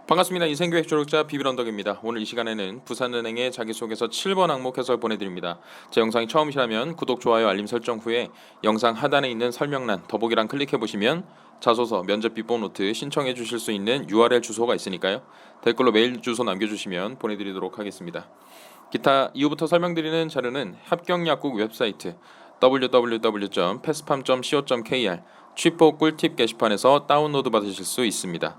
반갑습니다. 인생교육 조력자 비빌언덕입니다. 오늘 이 시간에는 부산은행의 자기소개서 7번 항목 해설 보내드립니다. 제 영상이 처음이시라면 구독, 좋아요, 알림 설정 후에 영상 하단에 있는 설명란 더보기란 클릭해보시면 자소서, 면접 비법 노트 신청해 주실 수 있는 URL 주소가 있으니까요. 댓글로 메일 주소 남겨주시면 보내드리도록 하겠습니다. 기타 이후부터 설명드리는 자료는 합격약국 웹사이트 www.pespam.co.kr 취뽀 꿀팁 게시판에서 다운로드 받으실 수 있습니다.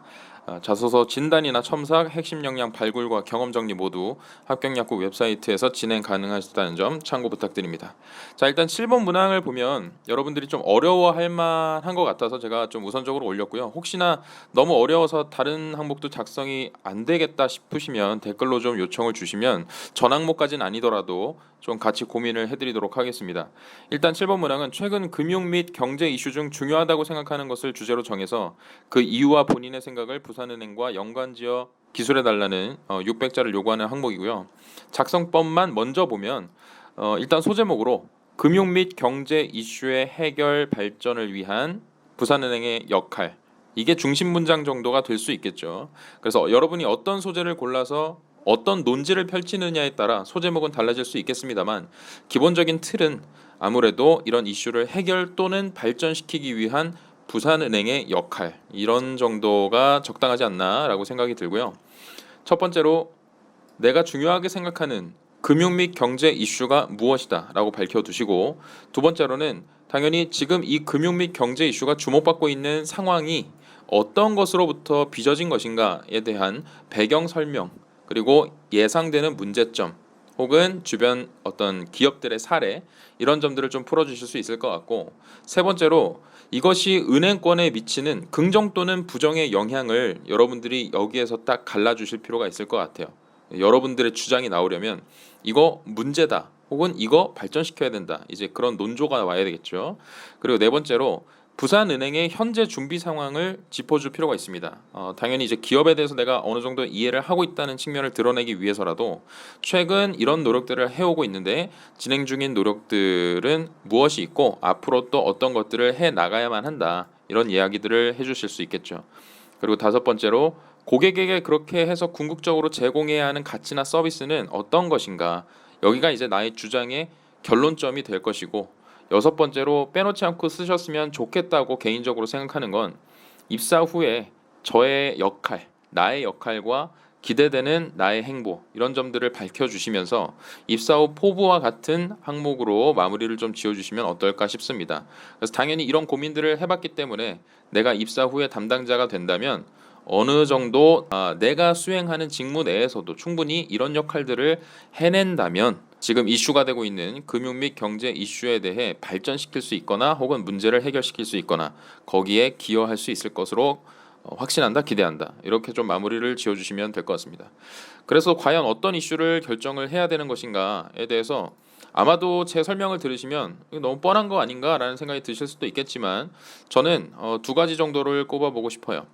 자소서 진단이나 첨삭, 핵심 역량 발굴과 경험 정리 모두 합격약국 웹사이트에서 진행 가능하시다는 점 참고 부탁드립니다. 자, 일단 7번 문항을 보면 여러분들이 좀 어려워할 만한 것 같아서 제가 좀 우선적으로 올렸고요. 혹시나 너무 어려워서 다른 항목도 작성이 안 되겠다 싶으시면 댓글로 좀 요청을 주시면 전 항목까지는 아니더라도 좀 같이 고민을 해드리도록 하겠습니다. 일단 7번 문항은 최근 금융 및 경제 이슈 중 중요하다고 생각하는 것을 주제로 정해서 그 이유와 본인의 생각을 부산은행과 연관지어 기술해달라는 600자를 요구하는 항목이고요. 작성법만 먼저 보면 일단 소제목으로 금융 및 경제 이슈의 해결 발전을 위한 부산은행의 역할, 이게 중심 문장 정도가 될 수 있겠죠. 그래서 여러분이 어떤 소재를 골라서 어떤 논지를 펼치느냐에 따라 소제목은 달라질 수 있겠습니다만 기본적인 틀은 아무래도 이런 이슈를 해결 또는 발전시키기 위한 부산은행의 역할, 이런 정도가 적당하지 않나라고 생각이 들고요. 첫 번째로 내가 중요하게 생각하는 금융 및 경제 이슈가 무엇이다 라고 밝혀두시고, 두 번째로는 당연히 지금 이 금융 및 경제 이슈가 주목받고 있는 상황이 어떤 것으로부터 빚어진 것인가에 대한 배경 설명, 그리고 예상되는 문제점 혹은 주변 어떤 기업들의 사례, 이런 점들을 좀 풀어주실 수 있을 것 같고, 세 번째로 이것이 은행권에 미치는 긍정 또는 부정의 영향을 여러분들이 여기에서 딱 갈라주실 필요가 있을 것 같아요. 여러분들의 주장이 나오려면 이거 문제다 혹은 이거 발전시켜야 된다, 이제 그런 논조가 와야 되겠죠. 그리고 네 번째로 부산은행의 현재 준비 상황을 짚어줄 필요가 있습니다. 당연히 이제 기업에 대해서 내가 어느 정도 이해를 하고 있다는 측면을 드러내기 위해서라도 최근 이런 노력들을 해오고 있는데 진행 중인 노력들은 무엇이 있고 앞으로 또 어떤 것들을 해 나가야만 한다, 이런 이야기들을 해주실 수 있겠죠. 그리고 다섯 번째로 고객에게 그렇게 해서 궁극적으로 제공해야 하는 가치나 서비스는 어떤 것인가, 여기가 이제 나의 주장의 결론점이 될 것이고, 여섯 번째로 빼놓지 않고 쓰셨으면 좋겠다고 개인적으로 생각하는 건 입사 후에 저의 역할, 나의 역할과 기대되는 나의 행보, 이런 점들을 밝혀주시면서 입사 후 포부와 같은 항목으로 마무리를 좀 지어주시면 어떨까 싶습니다. 그래서 당연히 이런 고민들을 해봤기 때문에 내가 입사 후에 담당자가 된다면 어느 정도 내가 수행하는 직무 내에서도 충분히 이런 역할들을 해낸다면 지금 이슈가 되고 있는 금융 및 경제 이슈에 대해 발전시킬 수 있거나 혹은 문제를 해결시킬 수 있거나 거기에 기여할 수 있을 것으로 확신한다, 기대한다, 이렇게 좀 마무리를 지어주시면 될 것 같습니다. 그래서 과연 어떤 이슈를 결정을 해야 되는 것인가에 대해서 아마도 제 설명을 들으시면 이거 너무 뻔한 거 아닌가라는 생각이 드실 수도 있겠지만 저는 두 가지 정도를 꼽아보고 싶어요.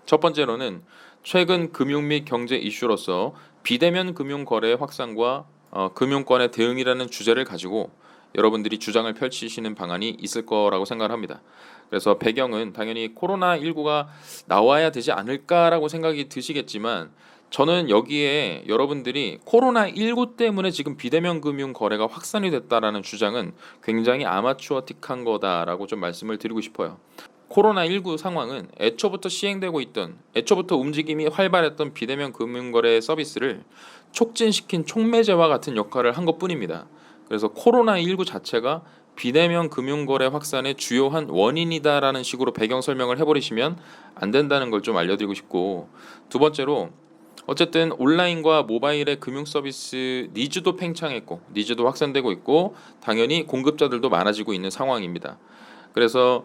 첫 번째로는 최근 금융 및 경제 이슈로서 비대면 금융 거래 확산과 금융권의 대응이라는 주제를 가지고 여러분들이 주장을 펼치시는 방안이 있을 거라고 생각을 합니다. 그래서 배경은 당연히 코로나19가 나와야 되지 않을까라고 생각이 드시겠지만 저는 여기에 여러분들이 코로나19 때문에 지금 비대면 금융 거래가 확산이 됐다라는 주장은 굉장히 아마추어틱한 거다라고 좀 말씀을 드리고 싶어요. 코로나19 상황은 애초부터 시행되고 있던, 애초부터 움직임이 활발했던 비대면 금융거래 서비스를 촉진시킨 촉매제와 같은 역할을 한 것뿐입니다. 그래서 코로나19 자체가 비대면 금융거래 확산의 주요한 원인이다라는 식으로 배경 설명을 해버리시면 안 된다는 걸 좀 알려드리고 싶고, 두 번째로 어쨌든 온라인과 모바일의 금융 서비스 니즈도 팽창했고 니즈도 확산되고 있고 당연히 공급자들도 많아지고 있는 상황입니다. 그래서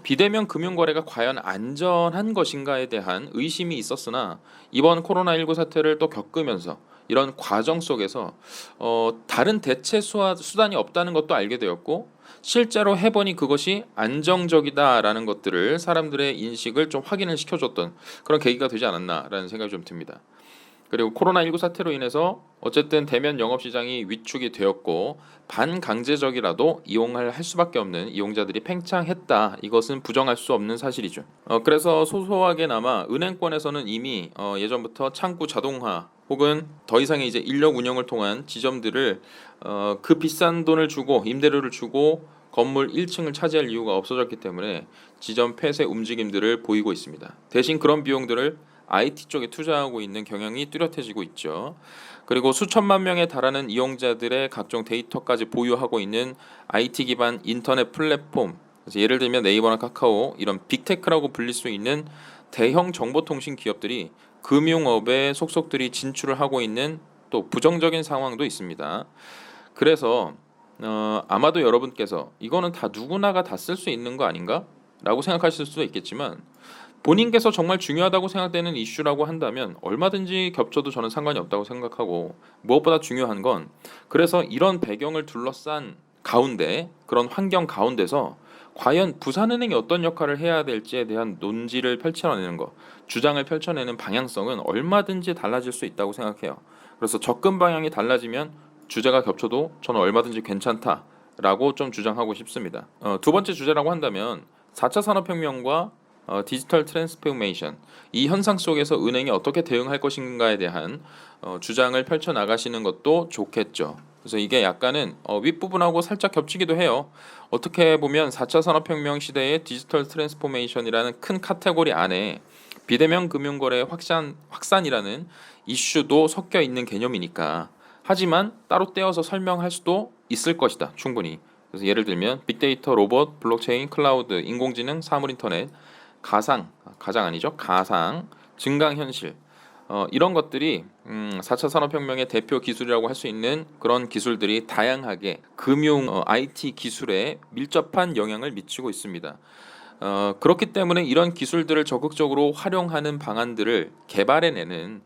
비대면 금융거래가 과연 안전한 것인가에 대한 의심이 있었으나 이번 코로나19 사태를 또 겪으면서 이런 과정 속에서 다른 대체 수단이 없다는 것도 알게 되었고, 실제로 해보니 그것이 안정적이다라는 것들을 사람들의 인식을 좀 확인을 시켜줬던 그런 계기가 되지 않았나라는 생각이 좀 듭니다. 그리고 코로나19 사태로 인해서 어쨌든 대면 영업 시장이 위축이 되었고 반강제적이라도 이용을 할 수밖에 없는 이용자들이 팽창했다. 이것은 부정할 수 없는 사실이죠. 그래서 소소하게나마 은행권에서는 이미 예전부터 창구 자동화 혹은 더 이상의 이제 인력 운영을 통한 지점들을 그 비싼 돈을 주고 임대료를 주고 건물 1층을 차지할 이유가 없어졌기 때문에 지점 폐쇄 움직임들을 보이고 있습니다. 대신 그런 비용들을 IT 쪽에 투자하고 있는 경향이 뚜렷해지고 있죠. 그리고 수천만 명에 달하는 이용자들의 각종 데이터까지 보유하고 있는 IT 기반 인터넷 플랫폼, 그래서 예를 들면 네이버나 카카오 이런 빅테크라고 불릴 수 있는 대형 정보통신 기업들이 금융업에 속속들이 진출을 하고 있는 또 부정적인 상황도 있습니다. 그래서 아마도 여러분께서 이거는 다 누구나가 다 쓸 수 있는 거 아닌가? 라고 생각하실 수도 있겠지만 본인께서 정말 중요하다고 생각되는 이슈라고 한다면 얼마든지 겹쳐도 저는 상관이 없다고 생각하고, 무엇보다 중요한 건 그래서 이런 배경을 둘러싼 가운데, 그런 환경 가운데서 과연 부산은행이 어떤 역할을 해야 될지에 대한 논지를 펼쳐내는 것, 주장을 펼쳐내는 방향성은 얼마든지 달라질 수 있다고 생각해요. 그래서 접근 방향이 달라지면 주제가 겹쳐도 저는 얼마든지 괜찮다라고 좀 주장하고 싶습니다. 두 번째 주제라고 한다면 4차 산업혁명과 디지털 트랜스포메이션, 이 현상 속에서 은행이 어떻게 대응할 것인가에 대한 주장을 펼쳐 나가시는 것도 좋겠죠. 그래서 이게 약간은 윗부분하고 살짝 겹치기도 해요. 어떻게 보면 4차 산업혁명 시대의 디지털 트랜스포메이션이라는 큰 카테고리 안에 비대면 금융거래 확산이라는 이슈도 섞여 있는 개념이니까, 하지만 따로 떼어서 설명할 수도 있을 것이다, 충분히. 그래서 예를 들면 빅데이터, 로봇, 블록체인, 클라우드, 인공지능, 사물인터넷, 가상 아니죠? 가상, 증강현실, 이런 것들이 4차 산업혁명의 대표 기술이라고 할 수 있는 그런 기술들이 다양하게 금융, IT 기술에 밀접한 영향을 미치고 있습니다. 그렇기 때문에 이런 기술들을 적극적으로 활용하는 방안들을 개발해내는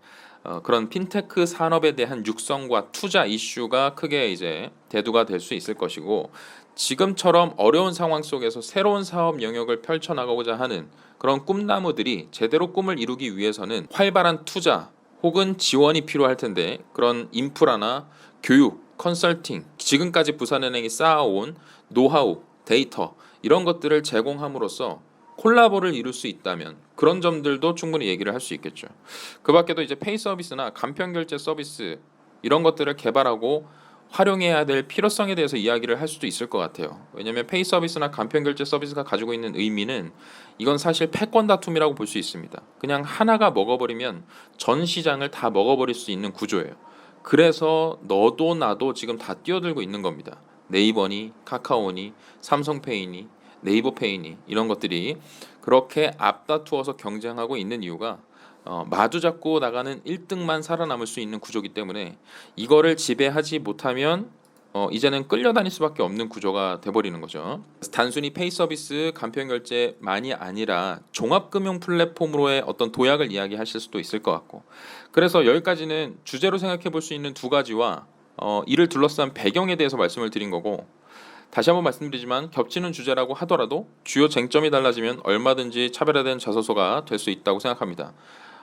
그런 핀테크 산업에 대한 육성과 투자 이슈가 크게 이제 대두가 될 수 있을 것이고, 지금처럼 어려운 상황 속에서 새로운 사업 영역을 펼쳐나가고자 하는 그런 꿈나무들이 제대로 꿈을 이루기 위해서는 활발한 투자 혹은 지원이 필요할 텐데, 그런 인프라나 교육, 컨설팅, 지금까지 부산은행이 쌓아온 노하우, 데이터 이런 것들을 제공함으로써 콜라보를 이룰 수 있다면 그런 점들도 충분히 얘기를 할 수 있겠죠. 그 밖에도 이제 페이 서비스나 간편 결제 서비스 이런 것들을 개발하고 활용해야 될 필요성에 대해서 이야기를 할 수도 있을 것 같아요. 왜냐하면 페이 서비스나 간편 결제 서비스가 가지고 있는 의미는 이건 사실 패권 다툼이라고 볼 수 있습니다. 그냥 하나가 먹어버리면 전 시장을 다 먹어버릴 수 있는 구조예요. 그래서 너도 나도 지금 다 뛰어들고 있는 겁니다. 네이버니 카카오니 삼성페이니 네이버페이니 이런 것들이 그렇게 앞다투어서 경쟁하고 있는 이유가 마주 잡고 나가는 1등만 살아남을 수 있는 구조기 때문에, 이거를 지배하지 못하면 이제는 끌려다닐 수밖에 없는 구조가 돼버리는 거죠. 단순히 페이 서비스, 간편 결제만이 아니라 종합금융 플랫폼으로의 어떤 도약을 이야기하실 수도 있을 것 같고, 그래서 여기까지는 주제로 생각해 볼 수 있는 두 가지와 이를 둘러싼 배경에 대해서 말씀을 드린 거고, 다시 한번 말씀드리지만 겹치는 주제라고 하더라도 주요 쟁점이 달라지면 얼마든지 차별화된 자소서가 될 수 있다고 생각합니다.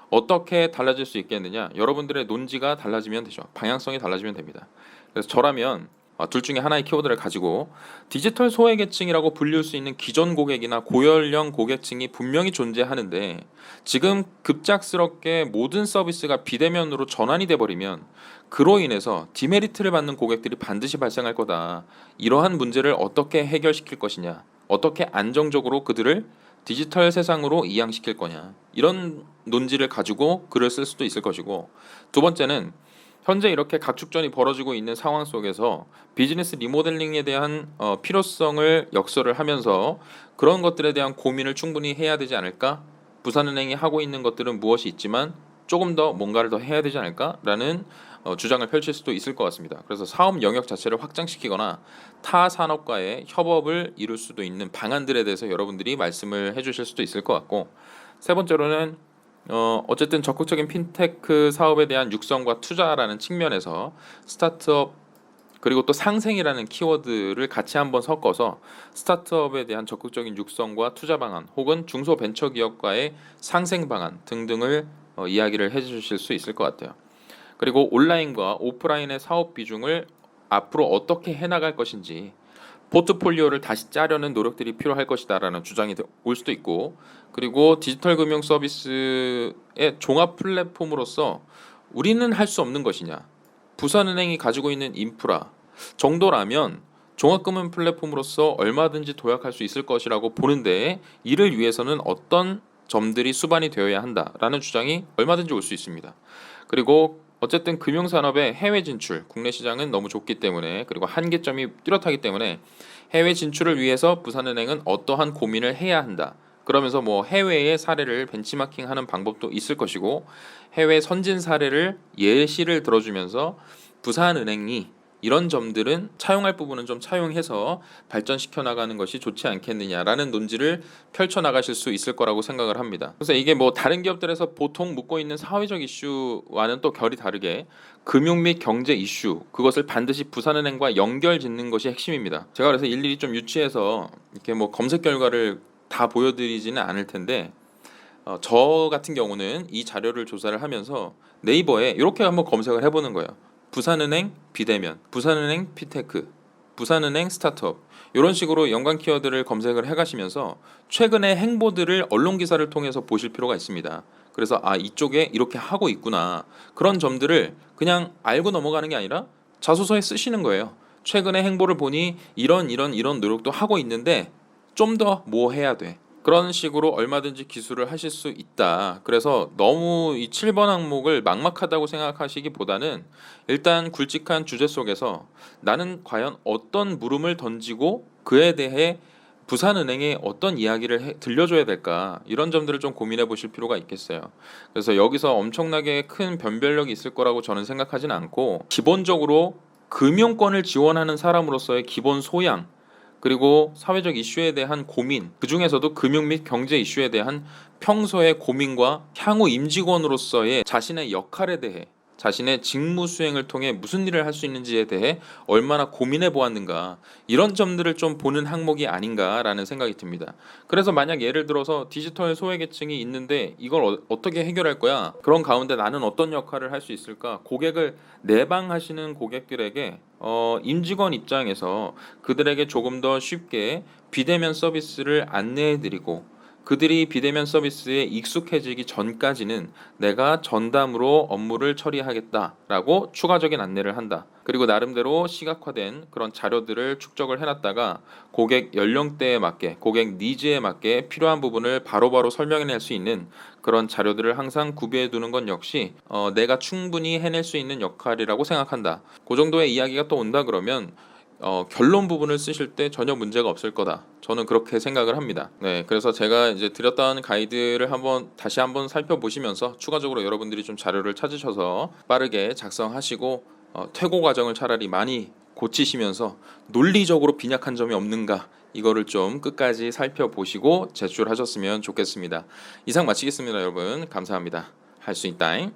어떻게 달라질 수 있겠느냐? 여러분들의 논지가 달라지면 되죠. 방향성이 달라지면 됩니다. 그래서 저라면 둘 중에 하나의 키워드를 가지고 디지털 소외계층이라고 불릴 수 있는 기존 고객이나 고연령 고객층이 분명히 존재하는데, 지금 급작스럽게 모든 서비스가 비대면으로 전환이 돼버리면 그로 인해서 디메리트를 받는 고객들이 반드시 발생할 거다. 이러한 문제를 어떻게 해결시킬 것이냐, 어떻게 안정적으로 그들을 디지털 세상으로 이양시킬 거냐, 이런 논지를 가지고 글을 쓸 수도 있을 것이고, 두 번째는 현재 이렇게 각축전이 벌어지고 있는 상황 속에서 비즈니스 리모델링에 대한 필요성을 역설을 하면서 그런 것들에 대한 고민을 충분히 해야 되지 않을까? 부산은행이 하고 있는 것들은 무엇이 있지만 조금 더 뭔가를 더 해야 되지 않을까라는 주장을 펼칠 수도 있을 것 같습니다. 그래서 사업 영역 자체를 확장시키거나 타 산업과의 협업을 이룰 수도 있는 방안들에 대해서 여러분들이 말씀을 해주실 수도 있을 것 같고, 세 번째로는 어쨌든 적극적인 핀테크 사업에 대한 육성과 투자라는 측면에서 스타트업 그리고 또 상생이라는 키워드를 같이 한번 섞어서 스타트업에 대한 적극적인 육성과 투자 방안 혹은 중소벤처기업과의 상생 방안 등등을 이야기를 해주실 수 있을 것 같아요. 그리고 온라인과 오프라인의 사업 비중을 앞으로 어떻게 해나갈 것인지, 포트폴리오를 다시 짜려는 노력들이 필요할 것이다라는 주장이 올 수도 있고, 그리고 디지털 금융 서비스의 종합 플랫폼으로서 우리는 할 수 없는 것이냐, 부산은행이 가지고 있는 인프라 정도라면 종합금융 플랫폼으로서 얼마든지 도약할 수 있을 것이라고 보는데, 이를 위해서는 어떤 점들이 수반이 되어야 한다라는 주장이 얼마든지 올 수 있습니다. 그리고 어쨌든 금융산업의 해외 진출, 국내 시장은 너무 좁기 때문에, 그리고 한계점이 뚜렷하기 때문에 해외 진출을 위해서 부산은행은 어떠한 고민을 해야 한다. 그러면서 뭐 해외의 사례를 벤치마킹하는 방법도 있을 것이고, 해외 선진 사례를 예시를 들어주면서 부산은행이 이런 점들은 차용할 부분은 좀 차용해서 발전시켜 나가는 것이 좋지 않겠느냐라는 논지를 펼쳐 나가실 수 있을 거라고 생각을 합니다. 그래서 이게 뭐 다른 기업들에서 보통 묻고 있는 사회적 이슈와는 또 결이 다르게 금융 및 경제 이슈, 그것을 반드시 부산은행과 연결 짓는 것이 핵심입니다. 제가 그래서 일일이 좀 유치해서 이렇게 뭐 검색 결과를 다 보여드리지는 않을 텐데, 저 같은 경우는 이 자료를 조사를 하면서 네이버에 이렇게 한번 검색을 해보는 거예요. 부산은행 비대면, 부산은행 피테크, 부산은행 스타트업, 이런 식으로 연관 키워드를 검색을 해가시면서 최근의 행보들을 언론 기사를 통해서 보실 필요가 있습니다. 그래서 이쪽에 이렇게 하고 있구나, 그런 점들을 그냥 알고 넘어가는 게 아니라 자소서에 쓰시는 거예요. 최근의 행보를 보니 이런 노력도 하고 있는데 좀 더 뭐 해야 돼, 그런 식으로 얼마든지 기술을 하실 수 있다. 그래서 너무 이 7번 항목을 막막하다고 생각하시기보다는 일단 굵직한 주제 속에서 나는 과연 어떤 물음을 던지고 그에 대해 부산은행에 어떤 이야기를 들려줘야 될까, 이런 점들을 좀 고민해 보실 필요가 있겠어요. 그래서 여기서 엄청나게 큰 변별력이 있을 거라고 저는 생각하진 않고, 기본적으로 금융권을 지원하는 사람으로서의 기본 소양, 그리고 사회적 이슈에 대한 고민, 그 중에서도 금융 및 경제 이슈에 대한 평소의 고민과 향후 임직원으로서의 자신의 역할에 대해, 자신의 직무 수행을 통해 무슨 일을 할 수 있는지에 대해 얼마나 고민해 보았는가, 이런 점들을 좀 보는 항목이 아닌가라는 생각이 듭니다. 그래서 만약 예를 들어서 디지털 소외계층이 있는데 이걸 어떻게 해결할 거야? 그런 가운데 나는 어떤 역할을 할 수 있을까? 고객을 내방하시는 고객들에게 임직원 입장에서 그들에게 조금 더 쉽게 비대면 서비스를 안내해드리고, 그들이 비대면 서비스에 익숙해지기 전까지는 내가 전담으로 업무를 처리하겠다라고 추가적인 안내를 한다. 그리고 나름대로 시각화된 그런 자료들을 축적을 해놨다가 고객 연령대에 맞게, 고객 니즈에 맞게 필요한 부분을 바로바로 설명해낼 수 있는 그런 자료들을 항상 구비해 두는 건 역시 내가 충분히 해낼 수 있는 역할이라고 생각한다. 그 정도의 이야기가 또 온다 그러면 결론 부분을 쓰실 때 전혀 문제가 없을 거다. 저는 그렇게 생각을 합니다. 네, 그래서 제가 이제 드렸던 가이드를 다시 한번 살펴보시면서 추가적으로 여러분들이 좀 자료를 찾으셔서 빠르게 작성하시고 퇴고 과정을 차라리 많이 고치시면서 논리적으로 빈약한 점이 없는가, 이거를 좀 끝까지 살펴보시고 제출하셨으면 좋겠습니다. 이상 마치겠습니다. 여러분 감사합니다. 할 수 있다잉.